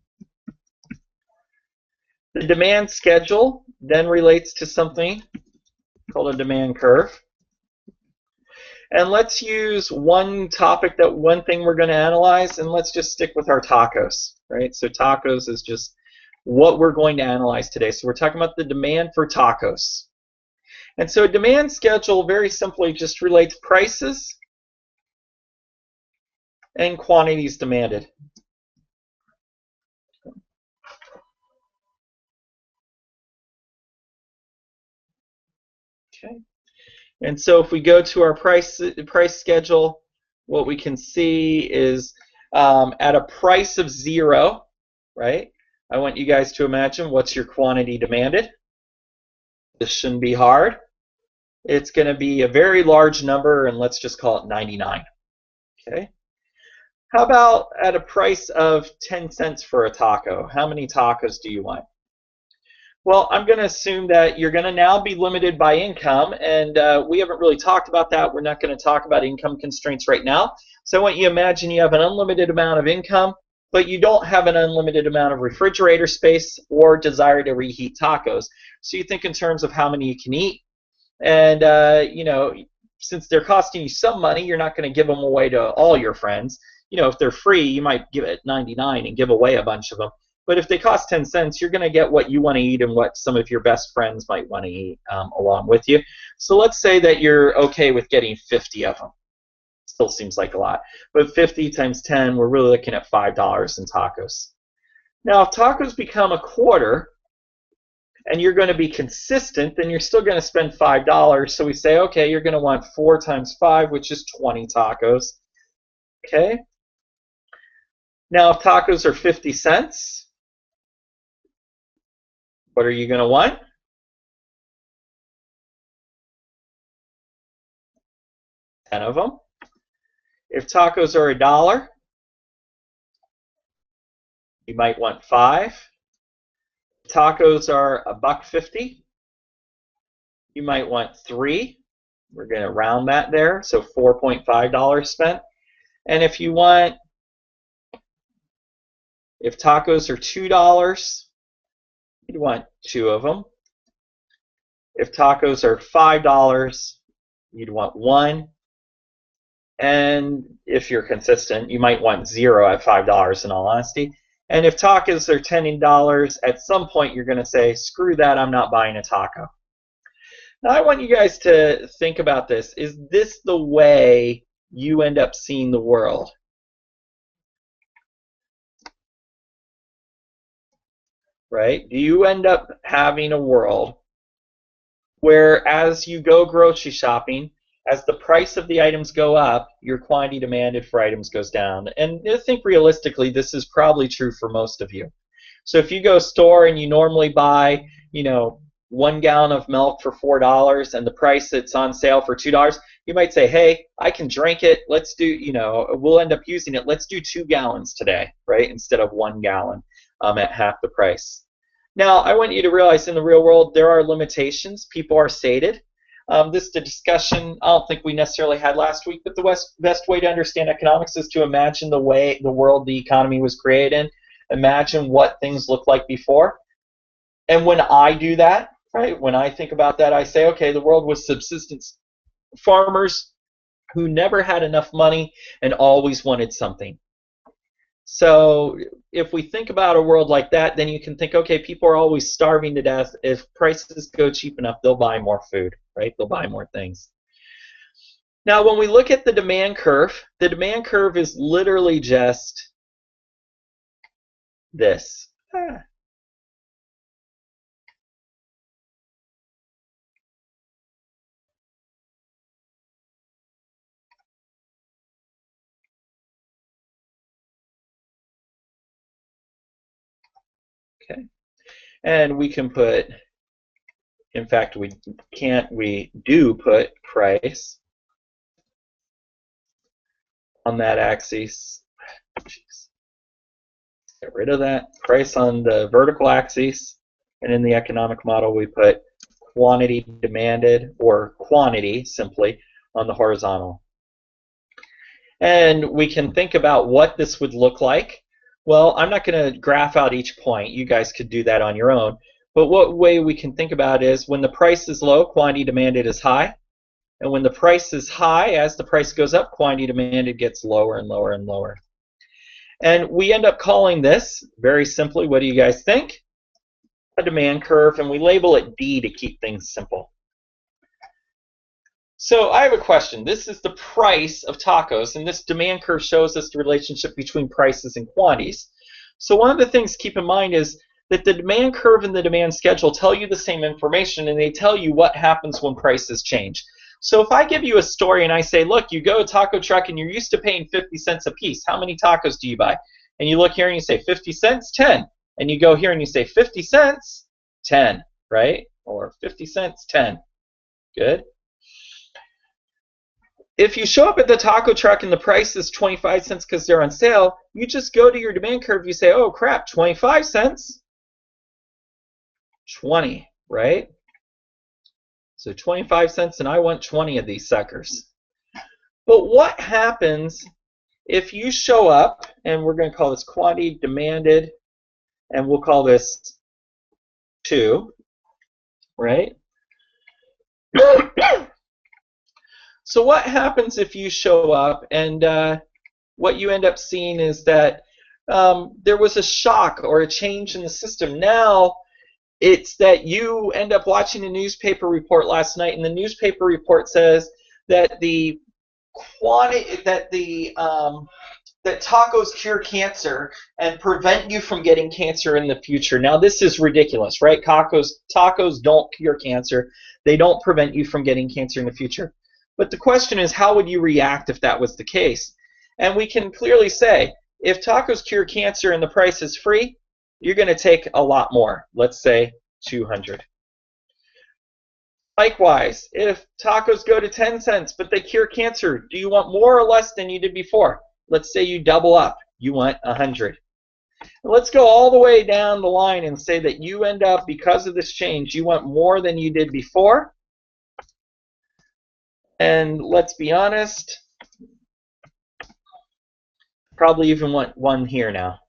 The demand schedule then relates to something called a demand curve. And let's use one topic, one thing we're going to analyze, and let's just stick with our tacos, right? So tacos is just what we're going to analyze today. So we're talking about the demand for tacos. And so a demand schedule very simply just relates prices and quantities demanded. Okay. And so if we go to our price schedule, what we can see is at a price of 0, right? I want you guys to imagine what's your quantity demanded. This shouldn't be hard. It's going to be a very large number, and let's just call it 99. Okay. How about at a price of 10 cents for a taco? How many tacos do you want? Well, I'm going to assume that you're going to now be limited by income, and we haven't really talked about that. We're not going to talk about income constraints right now. So I want you to imagine you have an unlimited amount of income, but you don't have an unlimited amount of refrigerator space or desire to reheat tacos. So you think in terms of how many you can eat, and since they're costing you some money, you're not going to give them away to all your friends. If they're free, you might give it 99 and give away a bunch of them. But if they cost 10 cents, you're going to get what you want to eat and what some of your best friends might want to eat along with you. So let's say that you're okay with getting 50 of them. Still seems like a lot. But 50 times 10, we're really looking at $5 in tacos. Now, if tacos become a quarter and you're going to be consistent, then you're still going to spend $5. So we say, okay, you're going to want 4 times 5, which is 20 tacos. Okay. Now, if tacos are 50 cents, what are you going to want? 10 of them. If tacos are $1, you might want 5. If tacos are $1.50, you might want 3. We're going to round that there, so $4.5 spent. And if tacos are $2, you'd want 2 of them. If tacos are $5, you'd want 1. And if you're consistent, you might want 0 at $5 in all honesty. And if tacos are $10, at some point you're going to say, screw that, I'm not buying a taco. Now I want you guys to think about this. Is this the way you end up seeing the world? Right? Do you end up having a world where as you go grocery shopping, as the price of the items go up, your quantity demanded for items goes down? And I think realistically, this is probably true for most of you. So if you go store and you normally buy, 1 gallon of milk for $4 and the price that's on sale for $2, you might say, hey, I can drink it. Let's do, we'll end up using it. Let's do 2 gallons today, right? Instead of 1 gallon at half the price. Now, I want you to realize in the real world, there are limitations. People are sated. This is a discussion I don't think we necessarily had last week, but the best way to understand economics is to imagine the world the economy was created in. Imagine what things looked like before. And when I do that, right, when I think about that, I say, okay, the world was subsistence farmers who never had enough money and always wanted something. So if we think about a world like that, then you can think, okay, people are always starving to death. If prices go cheap enough, they'll buy more food, right? They'll buy more things. Now, when we look at the demand curve is literally just this. Okay. And we can put, in fact, we do put price on that axis. Jeez. Get rid of that. Price on the vertical axis. And in the economic model, we put quantity demanded, or quantity simply, on the horizontal. And we can think about what this would look like. Well, I'm not going to graph out each point. You guys could do that on your own. But what way we can think about it is when the price is low, quantity demanded is high. And when the price is high, as the price goes up, quantity demanded gets lower and lower and lower. And we end up calling this, very simply, what do you guys think? A demand curve, and we label it D to keep things simple. So I have a question. This is the price of tacos, and this demand curve shows us the relationship between prices and quantities. So one of the things to keep in mind is that the demand curve and the demand schedule tell you the same information, and they tell you what happens when prices change. So if I give you a story and I say, look, you go to a taco truck and you're used to paying 50 cents a piece. How many tacos do you buy? And you look here and you say 50 cents, 10. And you go here and you say 50 cents, 10, right? Or 50 cents, 10. Good. If you show up at the taco truck and the price is 25 cents because they're on sale, you just go to your demand curve. You say, oh, crap, 25 cents, 20, right? So 25 cents, and I want 20 of these suckers. But what happens if you show up, and we're going to call this quantity demanded, and we'll call this 2, right? So what happens if you show up and what you end up seeing is that there was a shock or a change in the system. Now it's that you end up watching a newspaper report last night, and the newspaper report says that the quantity that tacos cure cancer and prevent you from getting cancer in the future. Now this is ridiculous, right? Tacos don't cure cancer. They don't prevent you from getting cancer in the future. But the question is, how would you react if that was the case? And we can clearly say, If tacos cure cancer and the price is free, you're going to take a lot more. Let's say 200. Likewise, if tacos go to 10 cents but they cure cancer, do you want more or less than you did before? Let's say you double up. You want 100. Let's go all the way down the line and say that you end up, because of this change, you want more than you did before. And let's be honest, probably even want one here now.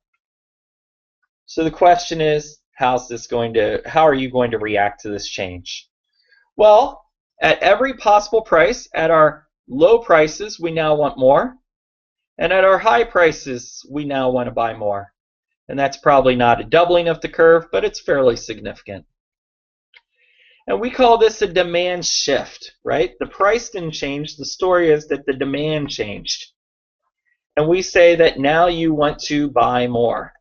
So the question is, how are you going to react to this change? Well, at every possible price, at our low prices, we now want more. And at our high prices, we now want to buy more. And that's probably not a doubling of the curve, but it's fairly significant. And we call this a demand shift, right? The price didn't change. The story is that the demand changed. And we say that now you want to buy more.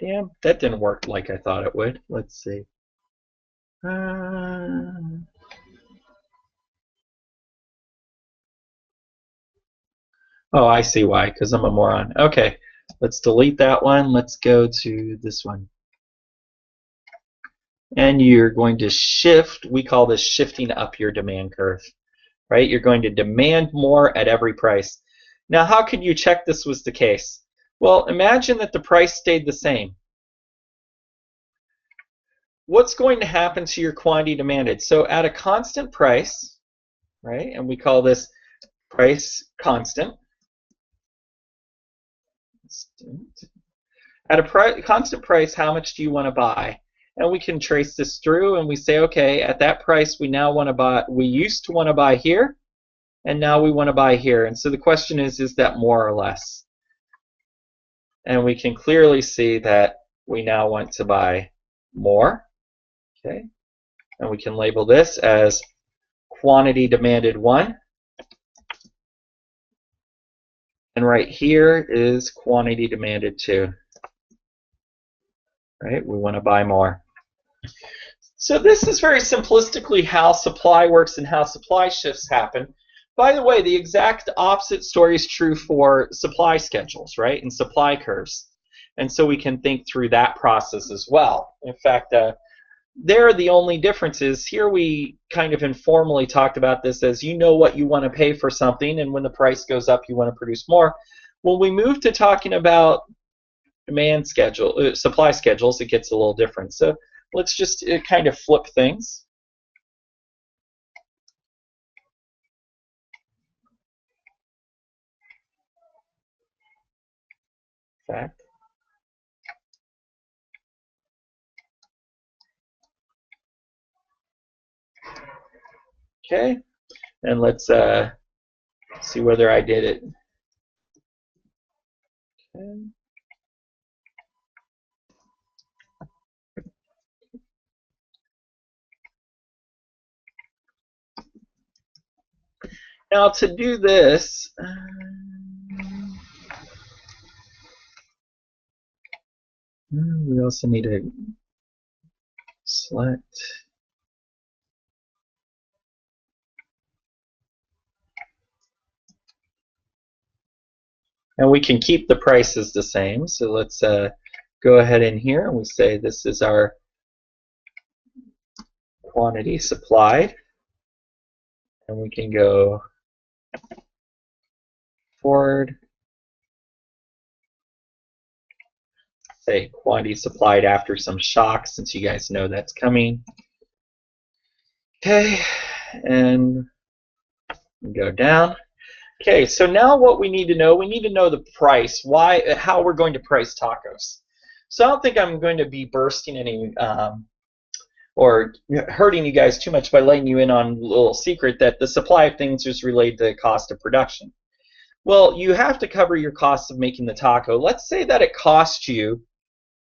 Damn, that didn't work like I thought it would. Let's see. Oh, I see why, because I'm a moron. Okay, let's delete that one. Let's go to this one. And you're going to shift, we call this shifting up your demand curve, right? You're going to demand more at every price. Now, how could you check this was the case? Well, imagine that the price stayed the same. What's going to happen to your quantity demanded? So at a constant price, right, and we call this price constant. At a constant price, how much do you want to buy? And we can trace this through and we say, okay, at that price we now want to buy, we used to want to buy here, and now we want to buy here. And so the question is that more or less? And we can clearly see that we now want to buy more. Okay, and we can label this as quantity demanded 1. And right here is quantity demanded 2. Right, we want to buy more. So this is very simplistically how supply works and how supply shifts happen. By the way, the exact opposite story is true for supply schedules, right, and supply curves. And so we can think through that process as well. In fact, there the only difference is here we kind of informally talked about this as you know what you want to pay for something, and when the price goes up you want to produce more. When we move to talking about demand schedule, supply schedules, it gets a little different. So let's just kind of flip things. In fact, okay, and let's see whether I did it. Okay. Now to do this, we also need to select. And we can keep the prices the same. So let's go ahead in here and we say this is our quantity supplied. And we can go forward. Say quantity supplied after some shock, since you guys know that's coming. Okay, and go down. Okay, so now what we need to know the price, how we're going to price tacos. So I don't think I'm going to be bursting any or hurting you guys too much by letting you in on a little secret that the supply of things is related to the cost of production. Well, you have to cover your costs of making the taco. Let's say that it costs you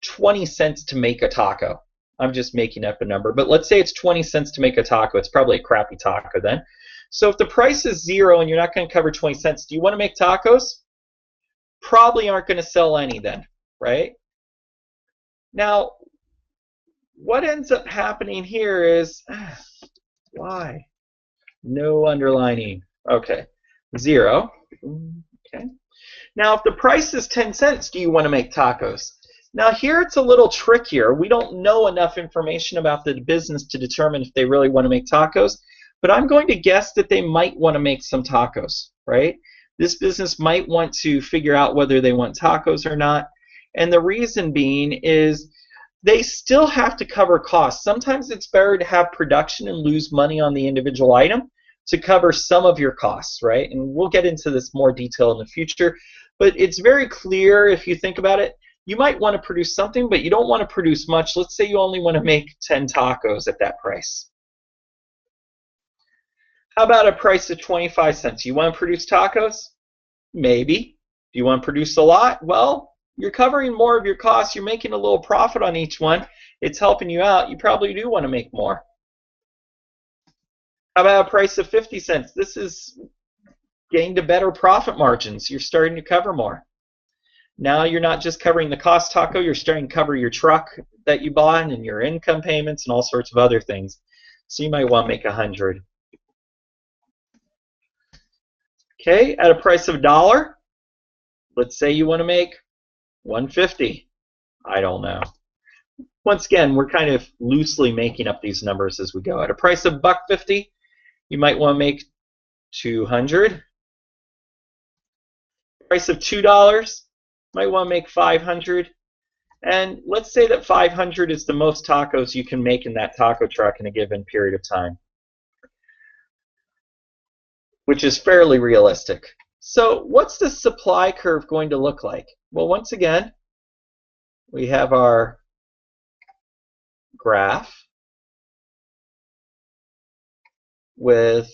20 cents to make a taco. I'm just making up a number, but let's say it's 20 cents to make a taco. It's probably a crappy taco then. So if the price is 0 and you're not going to cover 20 cents, do you want to make tacos? Probably aren't going to sell any then, right? Now, what ends up happening here is, why? No underlining. Okay, 0. Okay. Now, if the price is 10 cents, do you want to make tacos? Now, here it's a little trickier. We don't know enough information about the business to determine if they really want to make tacos, but I'm going to guess that they might want to make some tacos, right? This business might want to figure out whether they want tacos or not, and the reason being is they still have to cover costs. Sometimes it's better to have production and lose money on the individual item to cover some of your costs, right? And we'll get into this more detail in the future, but it's very clear if you think about it. You might want to produce something, but you don't want to produce much. Let's say you only want to make 10 tacos at that price. How about a price of 25 cents? You want to produce tacos? Maybe. Do you want to produce a lot? Well, you're covering more of your costs. You're making a little profit on each one. It's helping you out. You probably do want to make more. How about a price of 50 cents? This is getting to better profit margins. You're starting to cover more. Now you're not just covering the cost taco, you're starting to cover your truck that you bought and your income payments and all sorts of other things. So you might want to make 100. Okay, at a price of $1, let's say you want to make 150. I don't know. Once again, we're kind of loosely making up these numbers as we go. At a price of $1.50, you might want to make 200. Price of $2, might want to make 500. And let's say that 500 is the most tacos you can make in that taco truck in a given period of time, which is fairly realistic. So what's the supply curve going to look like? Well, once again, we have our graph with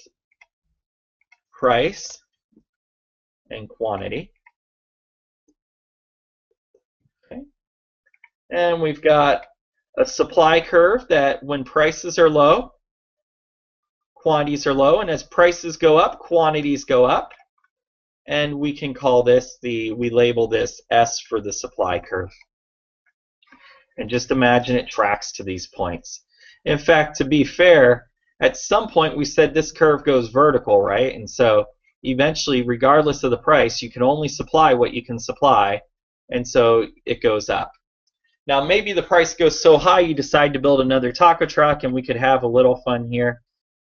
price and quantity. Okay. And we've got a supply curve that when prices are low, quantities are low, and as prices go up, quantities go up. And we can call this we label this S for the supply curve. And just imagine it tracks to these points. In fact, to be fair, at some point we said this curve goes vertical, right? And so eventually, regardless of the price, you can only supply what you can supply, and so it goes up. Now maybe the price goes so high you decide to build another taco truck, and we could have a little fun here,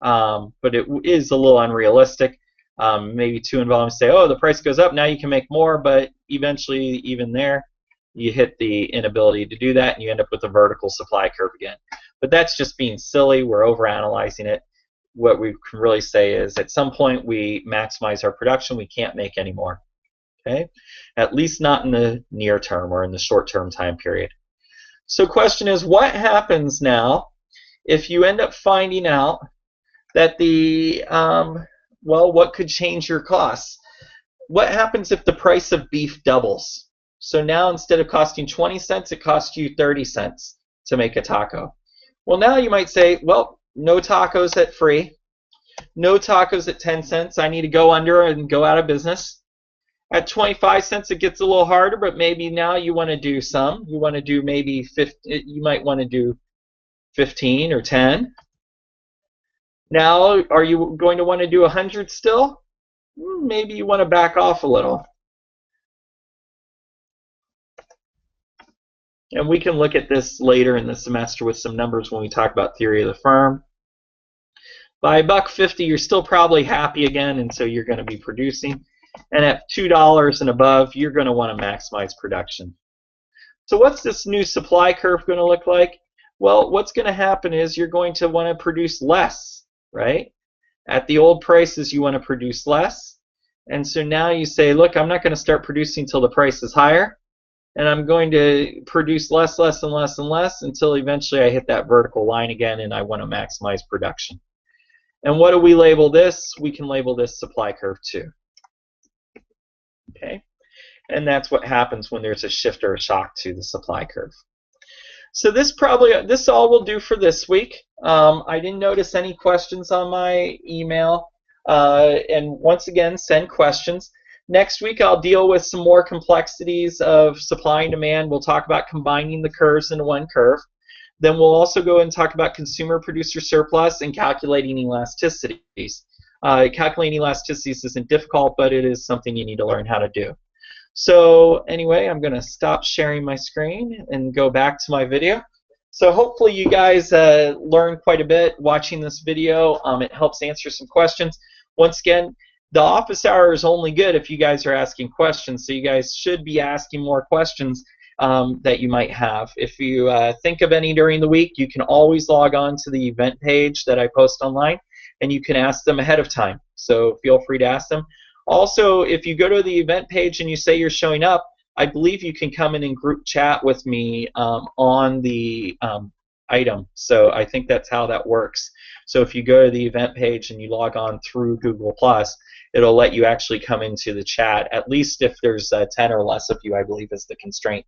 but it is a little unrealistic. Maybe two involved say, oh, the price goes up, now you can make more, but eventually even there you hit the inability to do that and you end up with a vertical supply curve again. But that's just being silly. We're overanalyzing it. What we can really say is at some point we maximize our production, we can't make any more. Okay? At least not in the near term or in the short term time period. So question is, what happens now if you end up finding out that well, what could change your costs? What happens if the price of beef doubles? So now instead of costing 20 cents, it costs you 30 cents to make a taco. Well, now you might say, well, no tacos at free, no tacos at 10 cents. I need to go under and go out of business. At 25 cents, it gets a little harder, but maybe now you want to do some. You want to do maybe 50, you might want to do 15 or 10. Now, are you going to want to do 100 still? Maybe you want to back off a little. And we can look at this later in the semester with some numbers when we talk about theory of the firm. By $1.50, you're still probably happy again, and so you're going to be producing. And at $2 and above, you're going to want to maximize production. So what's this new supply curve going to look like? Well, what's going to happen is you're going to want to produce less, right? At the old prices, you want to produce less. And so now you say, look, I'm not going to start producing until the price is higher. And I'm going to produce less, less, and less, and less until eventually I hit that vertical line again and I want to maximize production. And what do we label this? We can label this supply curve too. Okay? And that's what happens when there's a shift or a shock to the supply curve. So this all will do for this week. I didn't notice any questions on my email. And once again, send questions. Next week, I'll deal with some more complexities of supply and demand. We'll talk about combining the curves into one curve. Then we'll also go and talk about consumer producer surplus and calculating elasticities. Calculating elasticities isn't difficult, but it is something you need to learn how to do. So anyway, I'm going to stop sharing my screen and go back to my video. So hopefully you guys learned quite a bit watching this video. It helps answer some questions. Once again, the office hour is only good if you guys are asking questions, so you guys should be asking more questions that you might have. If you think of any during the week, you can always log on to the event page that I post online, and you can ask them ahead of time. So feel free to ask them. Also, if you go to the event page and you say you're showing up, I believe you can come in and group chat with me on the item. So I think that's how that works. So if you go to the event page and you log on through Google+, it'll let you actually come into the chat, at least if there's 10 or less of you, I believe is the constraint.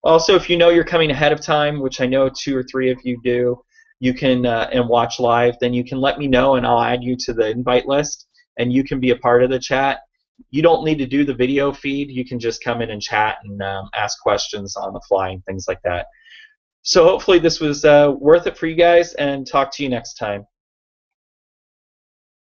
Also, if you know you're coming ahead of time, which I know 2 or 3 of you do, you can and watch live, then you can let me know and I'll add you to the invite list and you can be a part of the chat. You don't need to do the video feed. You can just come in and chat and ask questions on the fly and things like that. So hopefully this was worth it for you guys, and talk to you next time.